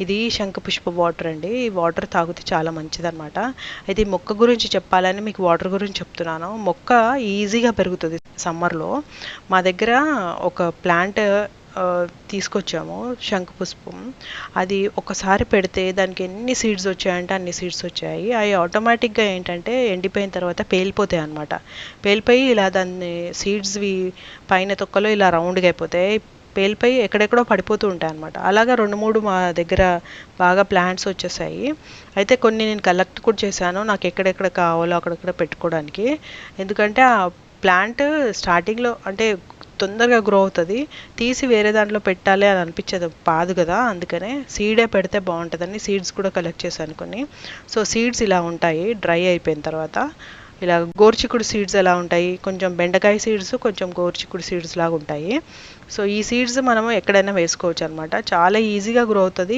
ఇది శంఖపుష్ప వాటర్ అండి. ఈ వాటర్ తాగితే చాలా మంచిదన్నమాట. అయితే ఈ మొక్క గురించి చెప్పాలని మీకు వాటర్ గురించి చెప్తున్నాను. మొక్క ఈజీగా పెరుగుతుంది సమ్మర్లో. మా దగ్గర ఒక ప్లాంట్ తీసుకొచ్చాము, శంఖపుష్పం. అది ఒకసారి పెడితే దానికి ఎన్ని సీడ్స్ వచ్చాయంటే అన్ని సీడ్స్ వచ్చాయి. అవి ఆటోమేటిక్గా ఏంటంటే ఎండిపోయిన తర్వాత పేలిపోతాయి అన్నమాట. పేలిపోయి ఇలా దాన్ని సీడ్స్వి పైన తొక్కలో ఇలా రౌండ్గా అయిపోతాయి. పేలిపోయి ఎక్కడెక్కడో పడిపోతూ ఉంటాయి అన్నమాట. అలాగా 2-3 మా దగ్గర బాగా ప్లాంట్స్ వచ్చేసాయి. అయితే కొన్ని నేను కలెక్ట్ కూడా చేశాను, నాకు ఎక్కడెక్కడ కావాలో అక్కడెక్కడ పెట్టుకోవడానికి. ఎందుకంటే ఆ ప్లాంట్ స్టార్టింగ్లో అంటే తొందరగా గ్రో అవుతుంది, తీసి వేరే దాంట్లో పెట్టాలి అని అనిపించదు, పాదు కదా. అందుకనే సీడే పెడితే బాగుంటుందని సీడ్స్ కూడా కలెక్ట్ చేశాను కొన్ని. సో సీడ్స్ ఇలా ఉంటాయి డ్రై అయిపోయిన తర్వాత. ఇలా గోరుచిక్కుడు సీడ్స్ ఎలా ఉంటాయి, కొంచెం బెండకాయ సీడ్స్, కొంచెం గోరుచిక్కుడు సీడ్స్ లాగా ఉంటాయి. సో ఈ సీడ్స్ మనము ఎక్కడైనా వేసుకోవచ్చు అనమాట. చాలా ఈజీగా గ్రో అవుతుంది.